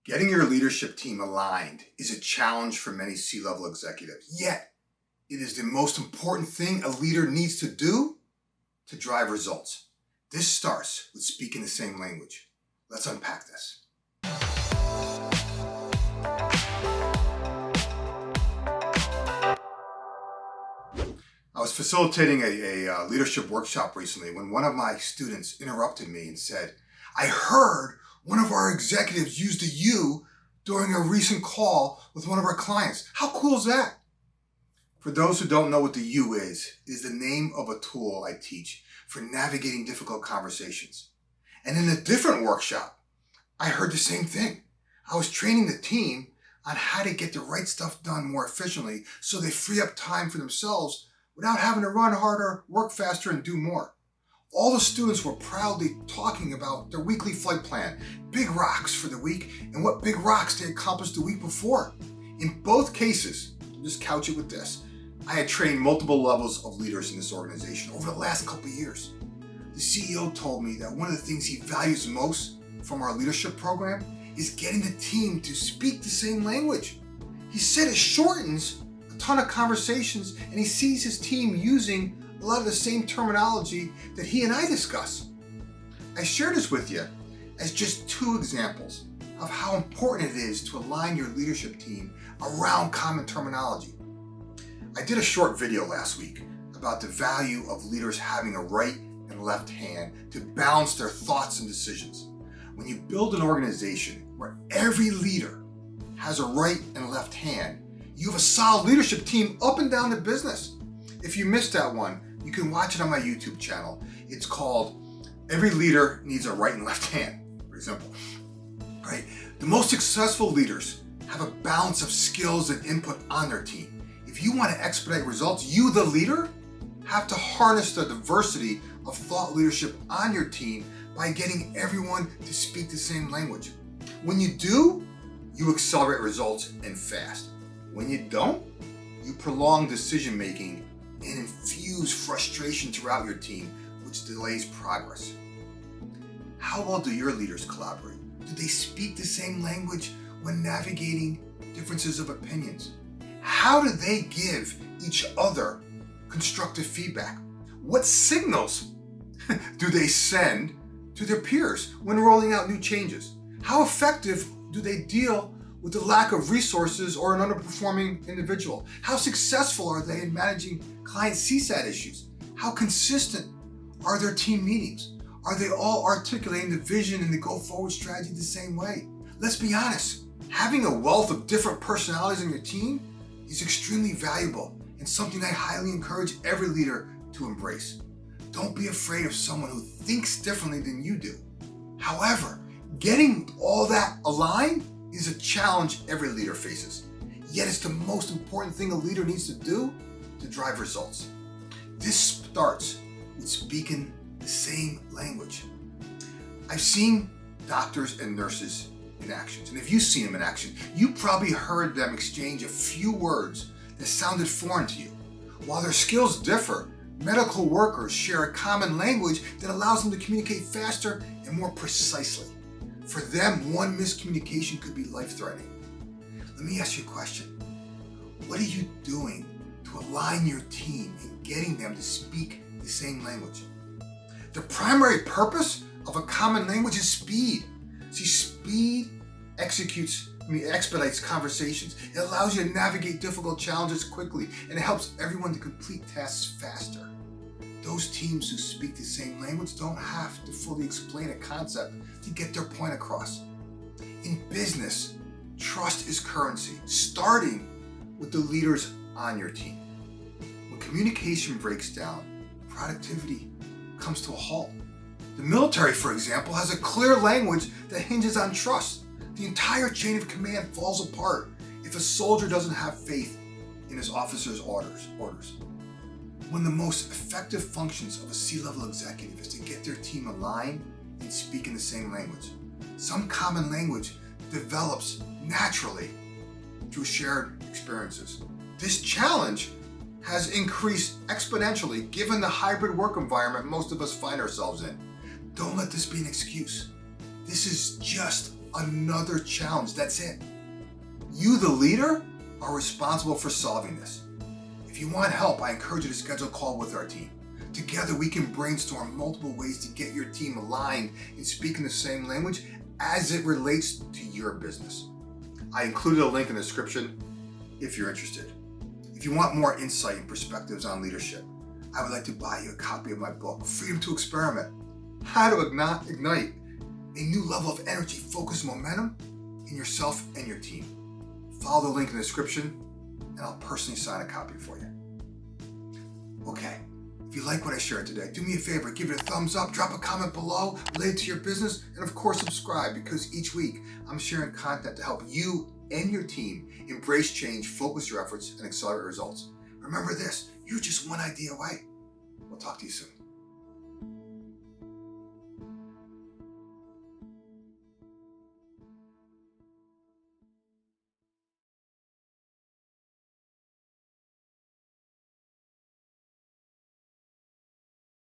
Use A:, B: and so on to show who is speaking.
A: Getting your leadership team aligned is a challenge for many C-level executives. Yet, it is the most important thing a leader needs to do to drive results. This starts with speaking the same language. Let's unpack this. I was facilitating a leadership workshop recently when one of my students interrupted me and said, "I heard one of our executives used a you during a recent call with one of our clients. How cool is that?" For those who don't know what the you is, it is the name of a tool I teach for navigating difficult conversations. And in a different workshop, I heard the same thing. I was training the team on how to get the right stuff done more efficiently so they free up time for themselves without having to run harder, work faster, and do more. All the students were proudly talking about their weekly flight plan, big rocks for the week, and what big rocks they accomplished the week before. In both cases, I'll just couch it with this, I had trained multiple levels of leaders in this organization over the last couple of years. The CEO told me that one of the things he values most from our leadership program is getting the team to speak the same language. He said it shortens a ton of conversations, and he sees his team using a lot of the same terminology that he and I discuss. I share this with you as just two examples of how important it is to align your leadership team around common terminology. I did a short video last week about the value of leaders having a right and left hand to balance their thoughts and decisions. When you build an organization where every leader has a right and left hand, you have a solid leadership team up and down the business. If you missed that one, you can watch it on my YouTube channel. It's called Every Leader Needs a Right and Left Hand. Very simple. Right? The most successful leaders have a balance of skills and input on their team. If you want to expedite results, you, the leader, have to harness the diversity of thought leadership on your team by getting everyone to speak the same language. When you do, you accelerate results and fast. When you don't, you prolong decision making and infuse frustration throughout your team, which delays progress. How well do your leaders collaborate? Do they speak the same language when navigating differences of opinions? How do they give each other constructive feedback? What signals do they send to their peers when rolling out new changes? How effective do they deal with the lack of resources or an underperforming individual? How successful are they in managing client CSAT issues? How consistent are their team meetings? Are they all articulating the vision and the go-forward strategy the same way? Let's be honest, having a wealth of different personalities in your team is extremely valuable and something I highly encourage every leader to embrace. Don't be afraid of someone who thinks differently than you do. However, getting all that aligned is a challenge every leader faces. Yet it's the most important thing a leader needs to do to drive results. This starts with speaking the same language. I've seen doctors and nurses in action, and if you've seen them in action, you probably heard them exchange a few words that sounded foreign to you. While their skills differ, medical workers share a common language that allows them to communicate faster and more precisely. For them, one miscommunication could be life-threatening. Let me ask you a question. What are you doing to align your team in getting them to speak the same language? The primary purpose of a common language is speed. See, speed expedites conversations. It allows you to navigate difficult challenges quickly, and it helps everyone to complete tasks faster. Those teams who speak the same language don't have to fully explain a concept to get their point across. In business, trust is currency, starting with the leaders on your team. When communication breaks down, productivity comes to a halt. The military, for example, has a clear language that hinges on trust. The entire chain of command falls apart if a soldier doesn't have faith in his officer's orders. One of the most effective functions of a C-level executive is to get their team aligned and speak in the same language. Some common language develops naturally through shared experiences. This challenge has increased exponentially given the hybrid work environment most of us find ourselves in. Don't let this be an excuse. This is just another challenge. That's it. You, the leader, are responsible for solving this. If you want help, I encourage you to schedule a call with our team. Together, we can brainstorm multiple ways to get your team aligned in speaking the same language as it relates to your business. I included a link in the description if you're interested. If you want more insight and perspectives on leadership, I would like to buy you a copy of my book, Freedom to Experiment: How to Ignite a New Level of Energy, Focus, and Momentum in Yourself and Your Team. Follow the link in the description, and I'll personally sign a copy for you. Okay, if you like what I shared today, do me a favor, give it a thumbs up, drop a comment below related to your business, and of course subscribe, because each week I'm sharing content to help you and your team embrace change, focus your efforts, and accelerate results. Remember this, you're just one idea away. We'll talk to you soon.